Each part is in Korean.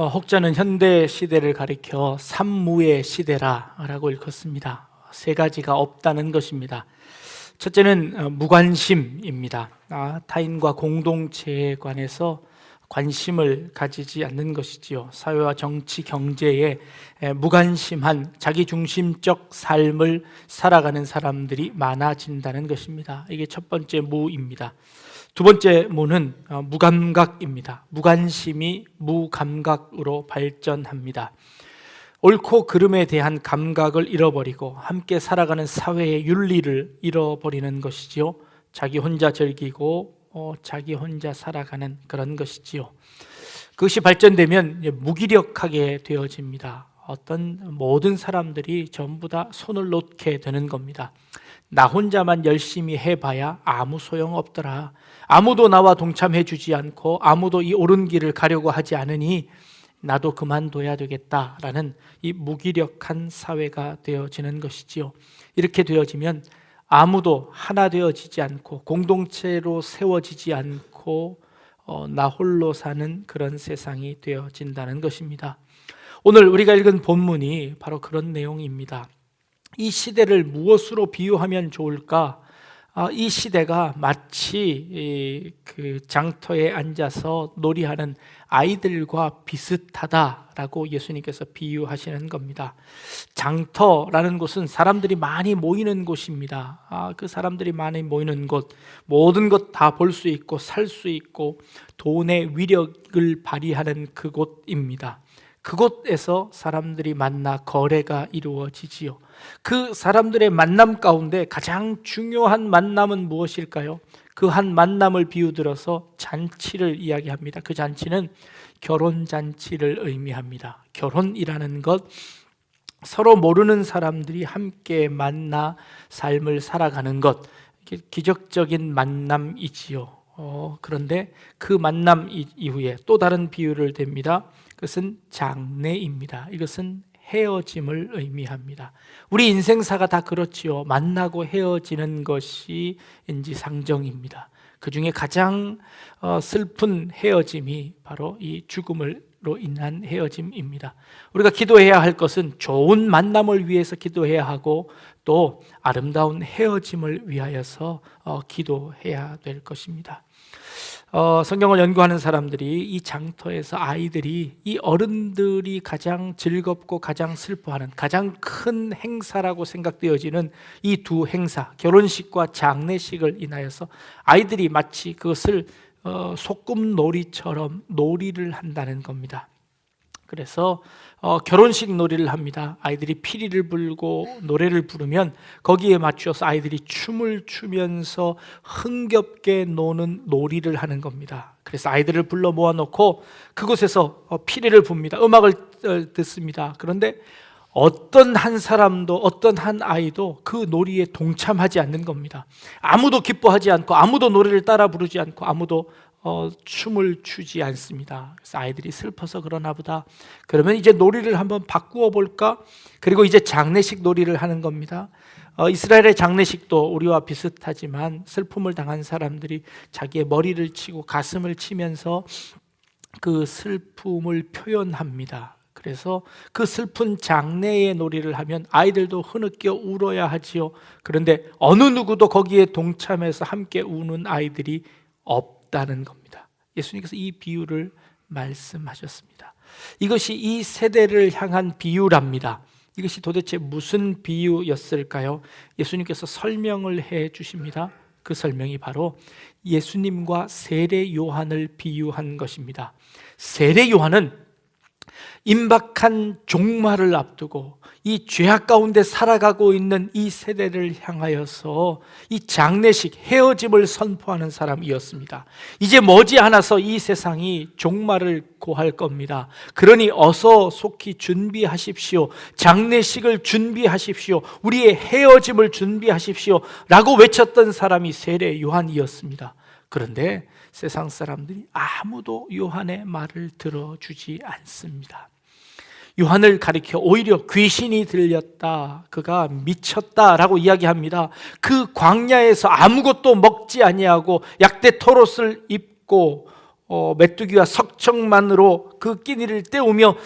혹자는 현대 시대를 가리켜 삼무의 시대라고 일컫습니다. 세 가지가 없다는 것입니다. 첫째는 무관심입니다. 타인과 공동체에 관해서 관심을 가지지 않는 것이지요. 사회와 정치, 경제에 무관심한 자기중심적 삶을 살아가는 사람들이 많아진다는 것입니다. 이게 첫 번째 무입니다. 두 번째 무는 무감각입니다. 무관심이 무감각으로 발전합니다. 옳고 그름에 대한 감각을 잃어버리고 함께 살아가는 사회의 윤리를 잃어버리는 것이지요. 자기 혼자 즐기고 자기 혼자 살아가는 그런 것이지요. 그것이 발전되면 무기력하게 되어집니다. 모든 사람들이 전부 다 손을 놓게 되는 겁니다. 나 혼자만 열심히 해봐야 아무 소용없더라. 아무도 나와 동참해 주지 않고 아무도 이 옳은 길을 가려고 하지 않으니 나도 그만둬야 되겠다라는 이 무기력한 사회가 되어지는 것이지요. 이렇게 되어지면 아무도 하나 되어지지 않고 공동체로 세워지지 않고 나 홀로 사는 그런 세상이 되어진다는 것입니다. 오늘 우리가 읽은 본문이 바로 그런 내용입니다. 이 시대를 무엇으로 비유하면 좋을까? 이 시대가 마치 그 장터에 앉아서 놀이하는 아이들과 비슷하다라고 예수님께서 비유하시는 겁니다. 장터라는 곳은 사람들이 많이 모이는 곳입니다. 그 사람들이 많이 모이는 곳, 모든 것 다 볼 수 있고 살 수 있고 돈의 위력을 발휘하는 그곳입니다. 그곳에서 사람들이 만나 거래가 이루어지지요. 그 사람들의 만남 가운데 가장 중요한 만남은 무엇일까요? 그 한 만남을 비유들어서 잔치를 이야기합니다. 그 잔치는 결혼잔치를 의미합니다. 결혼이라는 것, 서로 모르는 사람들이 함께 만나 삶을 살아가는 것, 기적적인 만남이지요. 그런데 그 만남 이후에 또 다른 비유를 댑니다. 그것은 장례입니다. 이것은 헤어짐을 의미합니다. 우리 인생사가 다 그렇지요. 만나고 헤어지는 것이 인지상정입니다. 그 중에 가장 슬픈 헤어짐이 바로 이 죽음으로 인한 헤어짐입니다. 우리가 기도해야 할 것은 좋은 만남을 위해서 기도해야 하고 또 아름다운 헤어짐을 위하여서 기도해야 될 것입니다. 성경을 연구하는 사람들이 이 장터에서 아이들이 이 어른들이 가장 즐겁고 가장 슬퍼하는 가장 큰 행사라고 생각되어지는 이 두 행사, 결혼식과 장례식을 인하여서 아이들이 마치 그것을 소꿉놀이처럼 놀이를 한다는 겁니다. 그래서 결혼식 놀이를 합니다. 아이들이 피리를 불고 노래를 부르면 거기에 맞춰서 아이들이 춤을 추면서 흥겹게 노는 놀이를 하는 겁니다. 그래서 아이들을 불러 모아놓고 그곳에서 피리를 붑니다. 음악을 듣습니다. 그런데 어떤 한 사람도 어떤 한 아이도 그 놀이에 동참하지 않는 겁니다. 아무도 기뻐하지 않고 아무도 노래를 따라 부르지 않고 아무도 춤을 추지 않습니다. 그래서 아이들이 슬퍼서 그러나 보다. 그러면 이제 놀이를 한번 바꾸어 볼까? 그리고 이제 장례식 놀이를 하는 겁니다. 이스라엘의 장례식도 우리와 비슷하지만 슬픔을 당한 사람들이 자기의 머리를 치고 가슴을 치면서 그 슬픔을 표현합니다. 그래서 그 슬픈 장례의 놀이를 하면 아이들도 흐느껴 울어야 하지요. 그런데 어느 누구도 거기에 동참해서 함께 우는 아이들이 없다는 겁니다. 예수님께서 이 비유를 말씀하셨습니다. 이것이 이 세대를 향한 비유랍니다. 이것이 도대체 무슨 비유였을까요? 예수님께서 설명을 해 주십니다. 그 설명이 바로 예수님과 세례 요한을 비유한 것입니다. 세례 요한은 임박한 종말을 앞두고 이 죄악 가운데 살아가고 있는 이 세대를 향하여서 이 장례식, 헤어짐을 선포하는 사람이었습니다. 이제 머지않아서 이 세상이 종말을 고할 겁니다. 그러니 어서 속히 준비하십시오. 장례식을 준비하십시오. 우리의 헤어짐을 준비하십시오. 라고 외쳤던 사람이 세례 요한이었습니다. 그런데 세상 사람들이 아무도 요한의 말을 들어주지 않습니다. 요한을 가리켜 오히려 귀신이 들렸다, 그가 미쳤다라고 이야기합니다. 그 광야에서 아무것도 먹지 아니하고 약대 토롯을 입고 메뚜기와 석청만으로 그 끼니를 때우며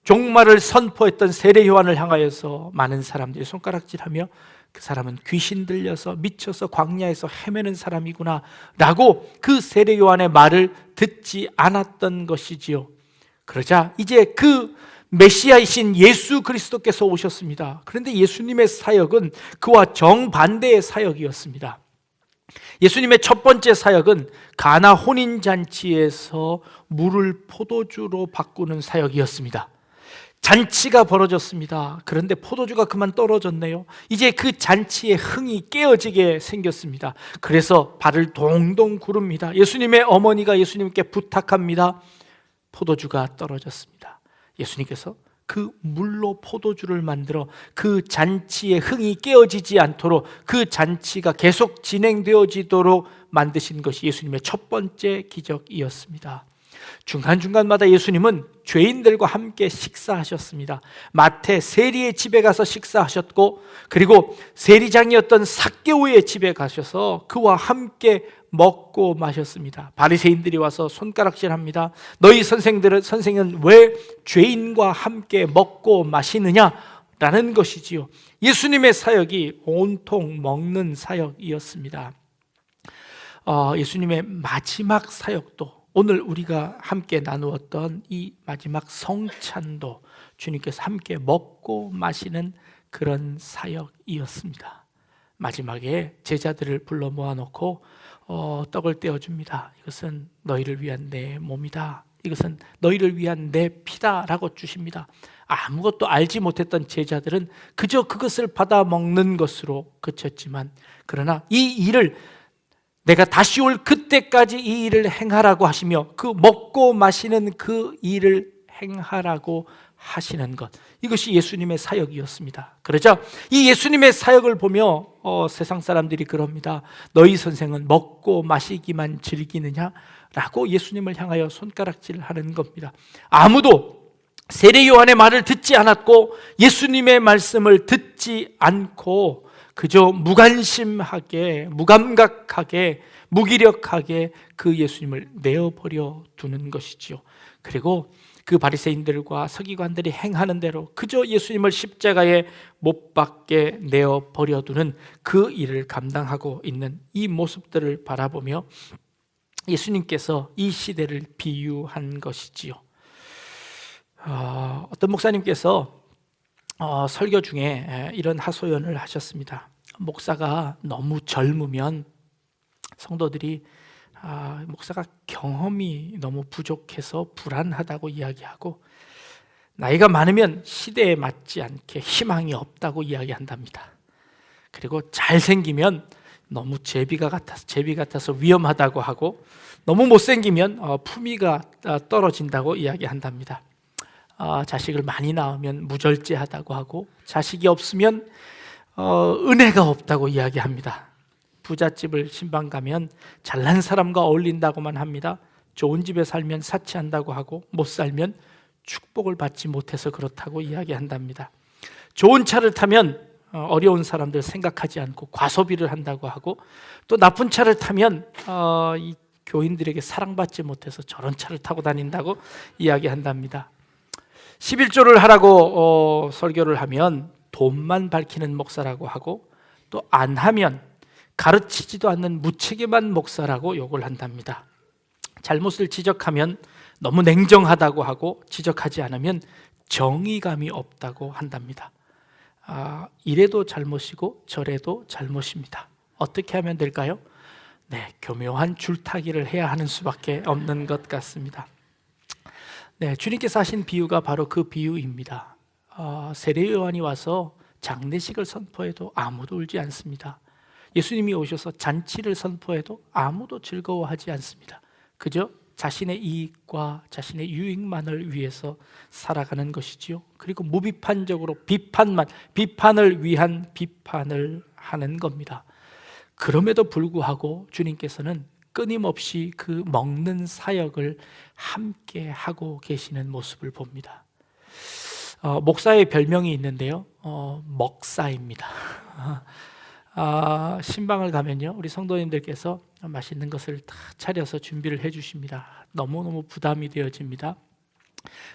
종말을 선포했던 세례 요한을 향하여서 많은 사람들이 손가락질하며 그 사람은 귀신 들려서 미쳐서 광야에서 헤매는 사람이구나 라고 그 세례 요한의 말을 듣지 않았던 것이지요. 그러자 이제 그 메시아이신 예수 그리스도께서 오셨습니다. 그런데 예수님의 사역은 그와 정반대의 사역이었습니다. 예수님의 첫 번째 사역은 가나 혼인잔치에서 물을 포도주로 바꾸는 사역이었습니다. 잔치가 벌어졌습니다. 그런데 포도주가 그만 떨어졌네요. 이제 그 잔치의 흥이 깨어지게 생겼습니다. 그래서 발을 동동 구릅니다. 예수님의 어머니가 예수님께 부탁합니다. 포도주가 떨어졌습니다. 예수님께서 그 물로 포도주를 만들어 그 잔치의 흥이 깨어지지 않도록 그 잔치가 계속 진행되어지도록 만드신 것이 예수님의 첫 번째 기적이었습니다. 중간중간마다 예수님은 죄인들과 함께 식사하셨습니다. 마태 세리의 집에 가서 식사하셨고, 그리고 세리장이었던 삭개오의 집에 가셔서 그와 함께 먹고 마셨습니다. 바리새인들이 와서 손가락질합니다. 너희 선생은 왜 죄인과 함께 먹고 마시느냐? 라는 것이지요. 예수님의 사역이 온통 먹는 사역이었습니다. 예수님의 마지막 사역도, 오늘 우리가 함께 나누었던 이 마지막 성찬도 주님께서 함께 먹고 마시는 그런 사역이었습니다. 마지막에 제자들을 불러 모아놓고 떡을 떼어줍니다. 이것은 너희를 위한 내 몸이다. 이것은 너희를 위한 내 피다 라고 주십니다. 아무것도 알지 못했던 제자들은 그저 그것을 받아 먹는 것으로 그쳤지만, 그러나 이 일을 내가 다시 올 그때까지 이 일을 행하라고 하시며 그 먹고 마시는 그 일을 행하라고 하시는 것, 이것이 예수님의 사역이었습니다. 그러자 이 예수님의 사역을 보며 세상 사람들이 그럽니다. 너희 선생은 먹고 마시기만 즐기느냐? 라고 예수님을 향하여 손가락질을 하는 겁니다. 아무도 세례 요한의 말을 듣지 않았고 예수님의 말씀을 듣지 않고 그저 무관심하게, 무감각하게, 무기력하게 그 예수님을 내어버려 두는 것이지요. 그리고 그 바리새인들과 서기관들이 행하는 대로 그저 예수님을 십자가에 못 박게 내어버려 두는 그 일을 감당하고 있는 이 모습들을 바라보며 예수님께서 이 시대를 비유한 것이지요. 어떤 목사님께서 설교 중에 이런 하소연을 하셨습니다. 목사가 너무 젊으면 성도들이 목사가 경험이 너무 부족해서 불안하다고 이야기하고, 나이가 많으면 시대에 맞지 않게 희망이 없다고 이야기한답니다. 그리고 잘생기면 너무 제비 같아서 위험하다고 하고, 너무 못생기면 품위가 떨어진다고 이야기한답니다. 자식을 많이 낳으면 무절제하다고 하고, 자식이 없으면 은혜가 없다고 이야기합니다. 부잣집을 신방 가면 잘난 사람과 어울린다고만 합니다. 좋은 집에 살면 사치한다고 하고, 못 살면 축복을 받지 못해서 그렇다고 이야기한답니다. 좋은 차를 타면 어려운 사람들 생각하지 않고 과소비를 한다고 하고, 또 나쁜 차를 타면 이 교인들에게 사랑받지 못해서 저런 차를 타고 다닌다고 이야기한답니다. 11조를 하라고 설교를 하면 돈만 밝히는 목사라고 하고, 또 안 하면 가르치지도 않는 무책임한 목사라고 욕을 한답니다. 잘못을 지적하면 너무 냉정하다고 하고, 지적하지 않으면 정의감이 없다고 한답니다. 이래도 잘못이고 저래도 잘못입니다. 어떻게 하면 될까요? 네, 교묘한 줄타기를 해야 하는 수밖에 없는 것 같습니다. 네, 주님께서 하신 비유가 바로 그 비유입니다. 세례 요한이 와서 장례식을 선포해도 아무도 울지 않습니다. 예수님이 오셔서 잔치를 선포해도 아무도 즐거워하지 않습니다. 그저 자신의 이익과 자신의 유익만을 위해서 살아가는 것이지요. 그리고 무비판적으로 비판을 위한 비판을 하는 겁니다. 그럼에도 불구하고 주님께서는 끊임없이 그 먹는 사역을 함께 하고 계시는 모습을 봅니다. 목사의 별명이 있는데요, 먹사입니다. 신방을 가면요, 우리 성도님들께서 맛있는 것을 다 차려서 준비를 해주십니다. 너무너무 부담이 되어집니다.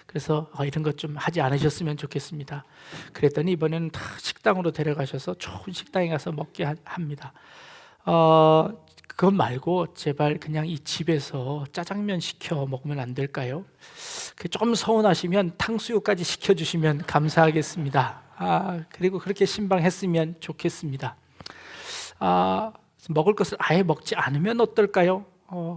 그래서 이런 것 좀 하지 않으셨으면 좋겠습니다. 그랬더니 이번에는 다 식당으로 데려가셔서 좋은 식당에 가서 먹게 합니다. 그것 말고 제발 그냥 이 집에서 짜장면 시켜 먹으면 안 될까요? 좀 서운하시면 탕수육까지 시켜주시면 감사하겠습니다. 그리고 그렇게 신방했으면 좋겠습니다. 먹을 것을 아예 먹지 않으면 어떨까요?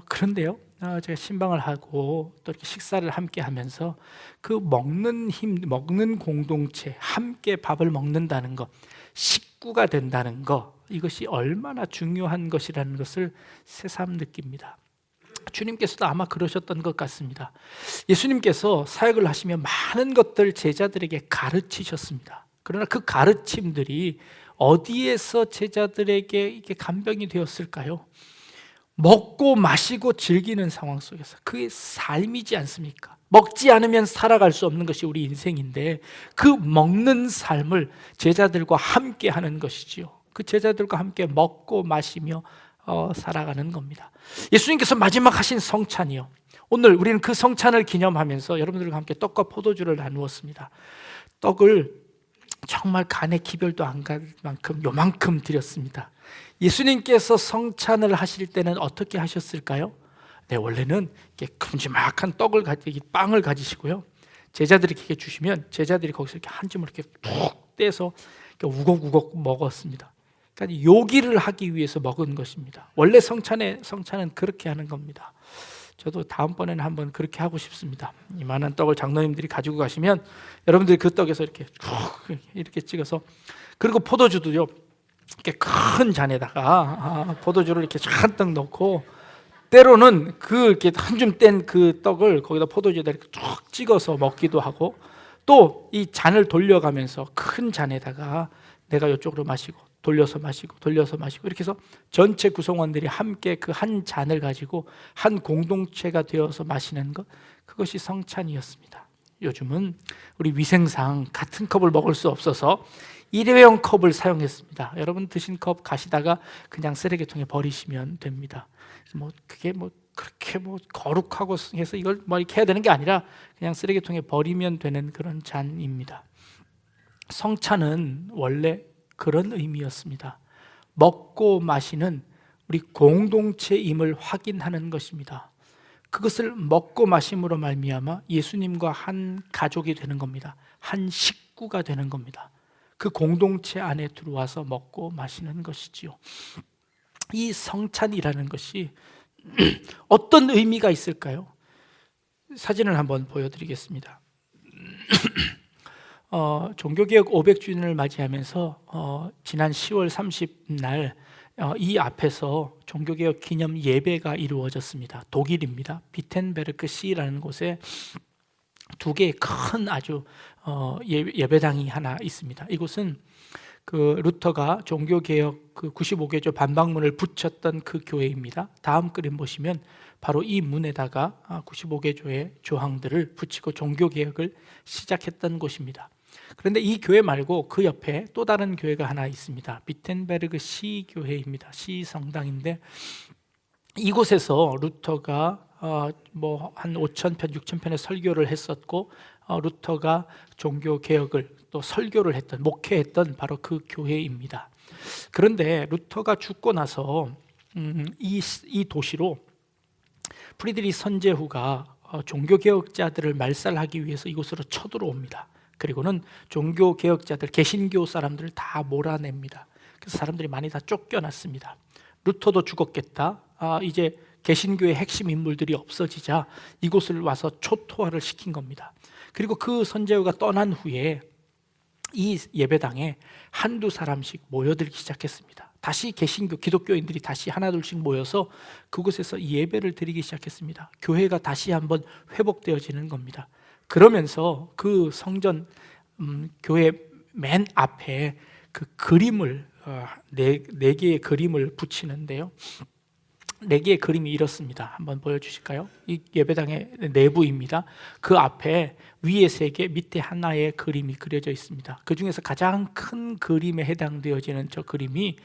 그런데요, 제가 신방을 하고 또 이렇게 식사를 함께 하면서 그 먹는 힘, 먹는 공동체, 함께 밥을 먹는다는 것, 식구가 된다는 것, 이것이 얼마나 중요한 것이라는 것을 새삼 느낍니다. 주님께서도 아마 그러셨던 것 같습니다. 예수님께서 사역을 하시며 많은 것들 제자들에게 가르치셨습니다. 그러나 그 가르침들이 어디에서 제자들에게 이게 간병이 되었을까요? 먹고 마시고 즐기는 상황 속에서. 그게 삶이지 않습니까? 먹지 않으면 살아갈 수 없는 것이 우리 인생인데 그 먹는 삶을 제자들과 함께 하는 것이지요. 그 제자들과 함께 먹고 마시며 살아가는 겁니다. 예수님께서 마지막 하신 성찬이요, 오늘 우리는 그 성찬을 기념하면서 여러분들과 함께 떡과 포도주를 나누었습니다. 떡을 정말 간에 기별도 안 갈 만큼 요만큼 드렸습니다. 예수님께서 성찬을 하실 때는 어떻게 하셨을까요? 네, 원래는 이렇게 큼지막한 빵을 가지시고요, 제자들에게 주시면 제자들이 거기서 이렇게 한 줌을 이렇게 툭 떼서 이렇게 우걱우걱 먹었습니다. 그러니까 요기를 하기 위해서 먹은 것입니다. 원래 성찬은 그렇게 하는 겁니다. 저도 다음번에는 한번 그렇게 하고 싶습니다. 이만한 떡을 장로님들이 가지고 가시면 여러분들이 그 떡에서 이렇게 찍어서, 그리고 포도주도요, 이렇게 큰 잔에다가 포도주를 이렇게 잔뜩 넣고, 때로는 이렇게 한 줌 뗀 그 떡을 거기다 포도주에다 이렇게 쭉 찍어서 먹기도 하고, 또 이 잔을 돌려가면서 큰 잔에다가 내가 이쪽으로 마시고 돌려서 마시고 이렇게 해서 전체 구성원들이 함께 그 한 잔을 가지고 한 공동체가 되어서 마시는 것, 그것이 성찬이었습니다. 요즘은 우리 위생상 같은 컵을 먹을 수 없어서 일회용 컵을 사용했습니다. 여러분 드신 컵 가시다가 그냥 쓰레기통에 버리시면 됩니다. 그게 그렇게 거룩하고 해서 이걸 이렇게 해야 되는 게 아니라 그냥 쓰레기통에 버리면 되는 그런 잔입니다. 성찬은 원래 그런 의미였습니다. 먹고 마시는 우리 공동체임을 확인하는 것입니다. 그것을 먹고 마심으로 말미암아 예수님과 한 가족이 되는 겁니다. 한 식구가 되는 겁니다. 그 공동체 안에 들어와서 먹고 마시는 것이지요. 이 성찬이라는 것이 어떤 의미가 있을까요? 사진을 한번 보여드리겠습니다. 종교개혁 500주년을 맞이하면서 지난 10월 30날 이 앞에서 종교개혁 기념 예배가 이루어졌습니다. 독일입니다. 비텐베르크 시라는 곳에 두 개의 큰 아주 예배당이 하나 있습니다. 이곳은 그 루터가 종교개혁 그 95개조 반박문을 붙였던 그 교회입니다. 다음 그림 보시면 바로 이 문에다가 95개조의 조항들을 붙이고 종교개혁을 시작했던 곳입니다. 그런데 이 교회 말고 그 옆에 또 다른 교회가 하나 있습니다. 비텐베르그 시 교회입니다. 시 성당인데 이곳에서 루터가 한 5,000편, 6,000편의 설교를 했었고, 루터가 종교 개혁을 또 설교를 목회했던 바로 그 교회입니다. 그런데 루터가 죽고 나서 이 도시로 프리드리히 선제후가 종교 개혁자들을 말살하기 위해서 이곳으로 쳐들어옵니다. 그리고는 종교 개혁자들, 개신교 사람들을 다 몰아냅니다. 그래서 사람들이 많이 다 쫓겨났습니다. 루터도 죽었겠다. 이제 개신교의 핵심 인물들이 없어지자 이곳을 와서 초토화를 시킨 겁니다. 그리고 그 선제후가 떠난 후에 이 예배당에 한두 사람씩 모여들기 시작했습니다. 다시 개신교, 기독교인들이 다시 하나둘씩 모여서 그곳에서 예배를 드리기 시작했습니다. 교회가 다시 한번 회복되어지는 겁니다. 그러면서 그 성전 교회 맨 앞에 그 그림을 네 개의 그림을 붙이는데요. 4개의 그림이 이렇습니다. 한번 보여주실까요? 이 예배당의 내부입니다. 그 앞에 위에 3개, 밑에 하나의 그림이 그려져 있습니다. 그 중에서 가장 큰 그림에 해당되어지는 저 그림이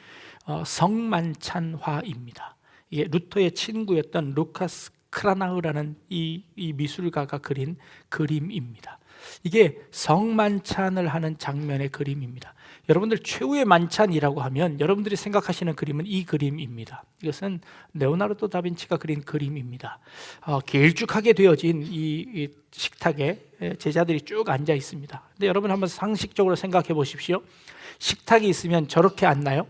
성만찬화입니다. 이게 루터의 친구였던 루카스 크라나흐라는 이 미술가가 그린 그림입니다. 이게 성만찬을 하는 장면의 그림입니다. 여러분들 최후의 만찬이라고 하면 여러분들이 생각하시는 그림은 이 그림입니다. 이것은 레오나르도 다빈치가 그린 그림입니다. 길쭉하게 되어진 이 식탁에 제자들이 쭉 앉아 있습니다. 근데 여러분 한번 상식적으로 생각해 보십시오. 식탁이 있으면 저렇게 앉나요?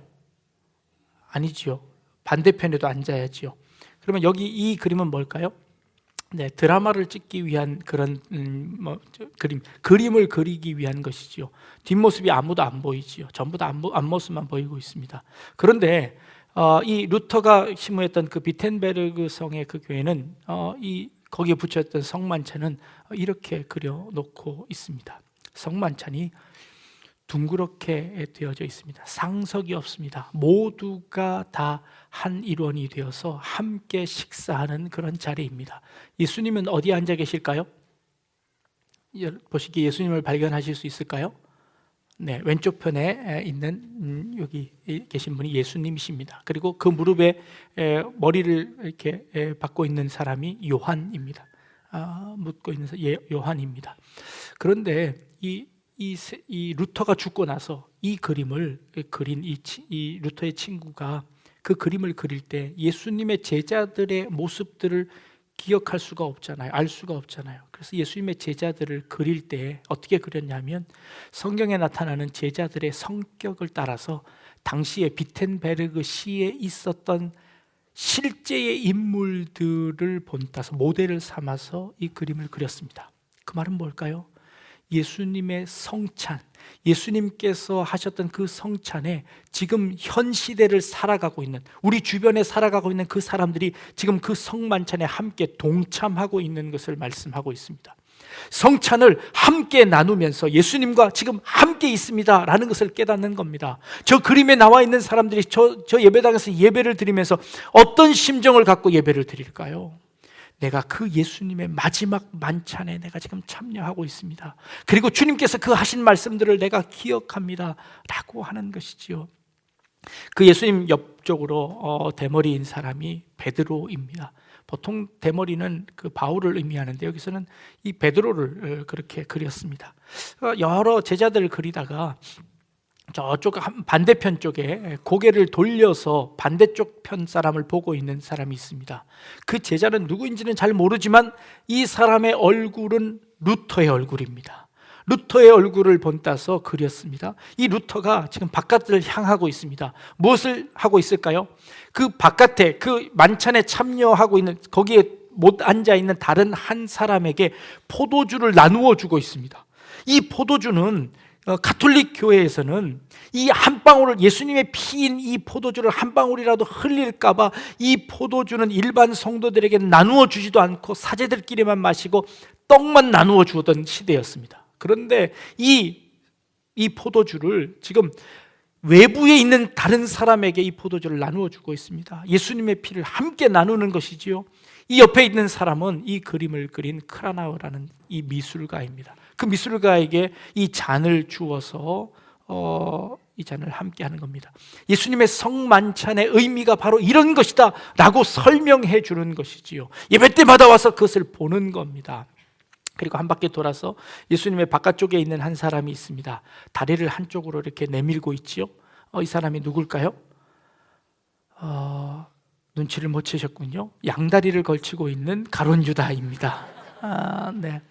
아니지요. 반대편에도 앉아야지요. 그러면 여기 이 그림은 뭘까요? 네, 드라마를 찍기 위한 그런 그림을 그리기 위한 것이지요. 뒷모습이 아무도 안 보이지요. 전부 다 앞모습만 보이고 있습니다. 그런데 이 루터가 심무했던 그 비텐베르그 성의 그 교회는 거기에 붙였던 성만찬은 이렇게 그려놓고 있습니다. 성만찬이 둥그렇게 되어져 있습니다. 상석이 없습니다. 모두가 다 한 일원이 되어서 함께 식사하는 그런 자리입니다. 예수님은 어디에 앉아 계실까요? 보시기에 예수님을 발견하실 수 있을까요? 네, 왼쪽 편에 있는 여기 계신 분이 예수님이십니다. 그리고 그 무릎에 머리를 이렇게 박고 있는 사람이 요한입니다. 묻고 있는 요한입니다. 그런데 이 루터가 죽고 나서 이 그림을 그린 이 루터의 친구가 그 그림을 그릴 때 예수님의 제자들의 모습들을 기억할 수가 없잖아요. 알 수가 없잖아요. 그래서 예수님의 제자들을 그릴 때 어떻게 그렸냐면 성경에 나타나는 제자들의 성격을 따라서 당시에 비텐베르그 시에 있었던 실제의 인물들을 본따서 모델을 삼아서 이 그림을 그렸습니다. 그 말은 뭘까요? 예수님의 성찬, 예수님께서 하셨던 그 성찬에 지금 현 시대를 살아가고 있는, 우리 주변에 살아가고 있는 그 사람들이 지금 그 성만찬에 함께 동참하고 있는 것을 말씀하고 있습니다. 성찬을 함께 나누면서 예수님과 지금 함께 있습니다 라는 것을 깨닫는 겁니다. 저 그림에 나와 있는 사람들이 저 예배당에서 예배를 드리면서 어떤 심정을 갖고 예배를 드릴까요? 내가 그 예수님의 마지막 만찬에 내가 지금 참여하고 있습니다. 그리고 주님께서 그 하신 말씀들을 내가 기억합니다 라고 하는 것이지요. 그 예수님 옆쪽으로 대머리인 사람이 베드로입니다. 보통 대머리는 그 바울을 의미하는데 여기서는 이 베드로를 그렇게 그렸습니다. 여러 제자들을 그리다가 저쪽 반대편 쪽에 고개를 돌려서 반대쪽 편 사람을 보고 있는 사람이 있습니다. 그 제자는 누구인지는 잘 모르지만 이 사람의 얼굴은 루터의 얼굴입니다. 루터의 얼굴을 본따서 그렸습니다. 이 루터가 지금 바깥을 향하고 있습니다. 무엇을 하고 있을까요? 그 바깥에 그 만찬에 참여하고 있는 거기에 못 앉아 있는 다른 한 사람에게 포도주를 나누어 주고 있습니다. 이 포도주는 가톨릭 교회에서는 이 한 방울을, 예수님의 피인 이 포도주를 한 방울이라도 흘릴까봐 이 포도주는 일반 성도들에게 나누어 주지도 않고 사제들끼리만 마시고 떡만 나누어 주던 시대였습니다. 그런데 이 포도주를 지금 외부에 있는 다른 사람에게 이 포도주를 나누어 주고 있습니다. 예수님의 피를 함께 나누는 것이지요. 이 옆에 있는 사람은 이 그림을 그린 크라나흐라는 이 미술가입니다. 그 미술가에게 이 잔을 주어서 이 잔을 함께 하는 겁니다. 예수님의 성만찬의 의미가 바로 이런 것이다 라고 설명해 주는 것이지요. 예배 때마다 와서 그것을 보는 겁니다. 그리고 한 바퀴 돌아서 예수님의 바깥쪽에 있는 한 사람이 있습니다. 다리를 한쪽으로 이렇게 내밀고 있지요. 이 사람이 누굴까요? 눈치를 못 채셨군요. 양다리를 걸치고 있는 가룟 유다입니다. 네.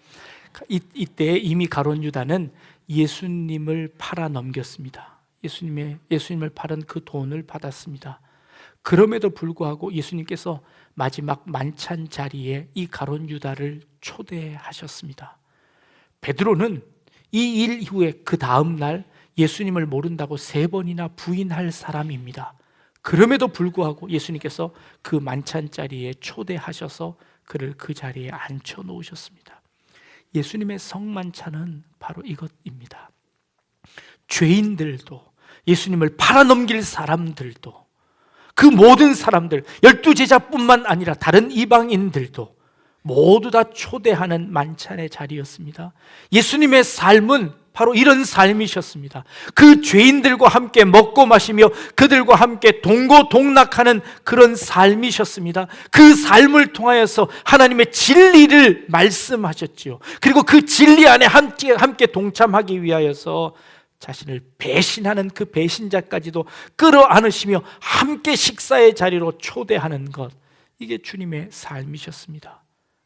이때 이미 가룟 유다는 예수님을 팔아 넘겼습니다. 예수님을 팔은 그 돈을 받았습니다. 그럼에도 불구하고 예수님께서 마지막 만찬 자리에 이 가룟 유다를 초대하셨습니다. 베드로는 이 일 이후에 그 다음 날 예수님을 모른다고 3번이나 부인할 사람입니다. 그럼에도 불구하고 예수님께서 그 만찬 자리에 초대하셔서 그를 그 자리에 앉혀 놓으셨습니다. 예수님의 성만찬은 바로 이것입니다. 죄인들도, 예수님을 팔아넘길 사람들도, 그 모든 사람들, 12제자뿐만 아니라 다른 이방인들도 모두 다 초대하는 만찬의 자리였습니다. 예수님의 삶은 바로 이런 삶이셨습니다. 그 죄인들과 함께 먹고 마시며 그들과 함께 동고동락하는 그런 삶이셨습니다. 그 삶을 통하여서 하나님의 진리를 말씀하셨지요. 그리고 그 진리 안에 함께 동참하기 위하여서 자신을 배신하는 그 배신자까지도 끌어안으시며 함께 식사의 자리로 초대하는 것, 이게 주님의 삶이셨습니다.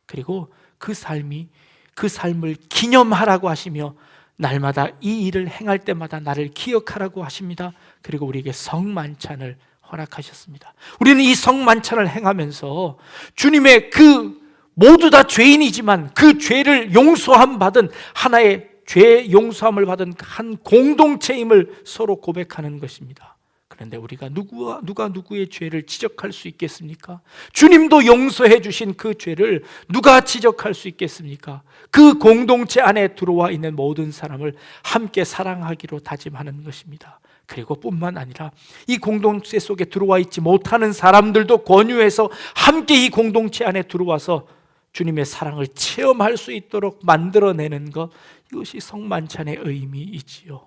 그리고 그 삶을 기념하라고 하시며 날마다 이 일을 행할 때마다 나를 기억하라고 하십니다. 그리고 우리에게 성만찬을 허락하셨습니다. 우리는 이 성만찬을 행하면서 주님의 모두 다 죄인이지만 그 죄를 용서함 받은 하나의 죄 용서함을 받은 한 공동체임을 서로 고백하는 것입니다. 그런데 우리가 누가 누구의 죄를 지적할 수 있겠습니까? 주님도 용서해 주신 그 죄를 누가 지적할 수 있겠습니까? 그 공동체 안에 들어와 있는 모든 사람을 함께 사랑하기로 다짐하는 것입니다. 그리고 뿐만 아니라 이 공동체 속에 들어와 있지 못하는 사람들도 권유해서 함께 이 공동체 안에 들어와서 주님의 사랑을 체험할 수 있도록 만들어내는 것, 이것이 성만찬의 의미이지요.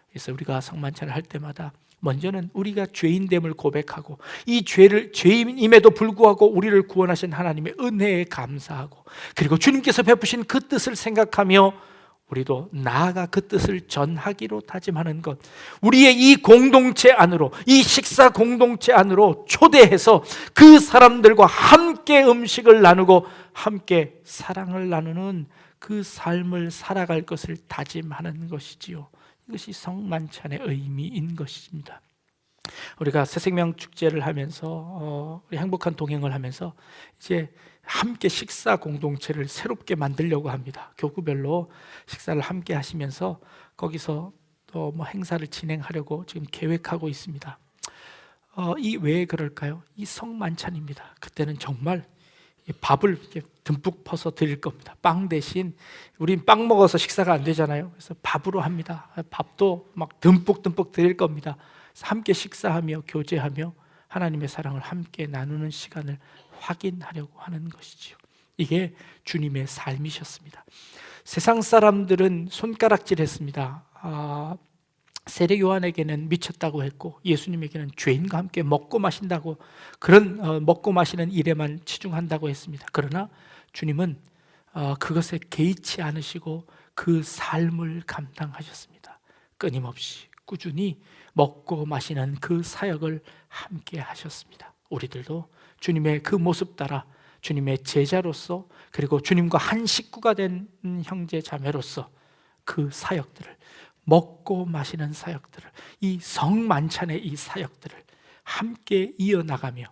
그래서 우리가 성만찬을 할 때마다 먼저는 우리가 죄인됨을 고백하고 이 죄인임에도 불구하고 우리를 구원하신 하나님의 은혜에 감사하고, 그리고 주님께서 베푸신 그 뜻을 생각하며 우리도 나아가 그 뜻을 전하기로 다짐하는 것, 우리의 이 공동체 안으로, 이 식사 공동체 안으로 초대해서 그 사람들과 함께 음식을 나누고 함께 사랑을 나누는 그 삶을 살아갈 것을 다짐하는 것이지요. 이것이 성만찬의 의미인 것입니다. 우리가 새생명 축제를 하면서 우리 행복한 동행을 하면서 이제 함께 식사 공동체를 새롭게 만들려고 합니다. 교구별로 식사를 함께 하시면서 거기서 또 뭐 행사를 진행하려고 지금 계획하고 있습니다. 왜 그럴까요? 이 성만찬입니다. 그때는 정말 밥을 이렇게 듬뿍 퍼서 드릴 겁니다. 빵 대신, 우린 빵 먹어서 식사가 안 되잖아요. 그래서 밥으로 합니다. 밥도 막 듬뿍 드릴 겁니다. 그래서 함께 식사하며 교제하며 하나님의 사랑을 함께 나누는 시간을 확인하려고 하는 것이지요. 이게 주님의 삶이셨습니다. 세상 사람들은 손가락질했습니다. 세례 요한에게는 미쳤다고 했고 예수님에게는 죄인과 함께 먹고 마신다고, 그런 먹고 마시는 일에만 치중한다고 했습니다. 그러나 주님은 그것에 개의치 않으시고 그 삶을 감당하셨습니다. 끊임없이 꾸준히 먹고 마시는 그 사역을 함께 하셨습니다. 우리들도 주님의 그 모습 따라 주님의 제자로서, 그리고 주님과 한 식구가 된 형제 자매로서 그 사역들을, 먹고 마시는 사역들을, 이 성만찬의 이 사역들을 함께 이어나가며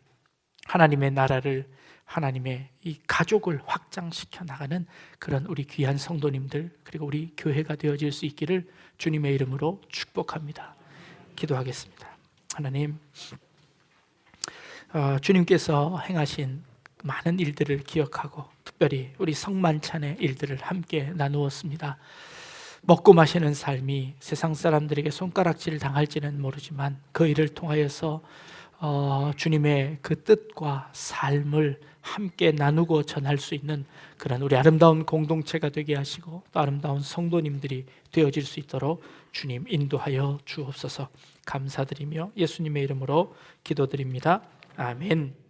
하나님의 나라를, 하나님의 이 가족을 확장시켜 나가는 그런 우리 귀한 성도님들, 그리고 우리 교회가 되어질 수 있기를 주님의 이름으로 축복합니다. 기도하겠습니다. 하나님, 주님께서 행하신 많은 일들을 기억하고 특별히 우리 성만찬의 일들을 함께 나누었습니다. 먹고 마시는 삶이 세상 사람들에게 손가락질 당할지는 모르지만 그 일을 통하여서 주님의 그 뜻과 삶을 함께 나누고 전할 수 있는 그런 우리 아름다운 공동체가 되게 하시고 또 아름다운 성도님들이 되어질 수 있도록 주님 인도하여 주옵소서. 감사드리며 예수님의 이름으로 기도드립니다. 아멘.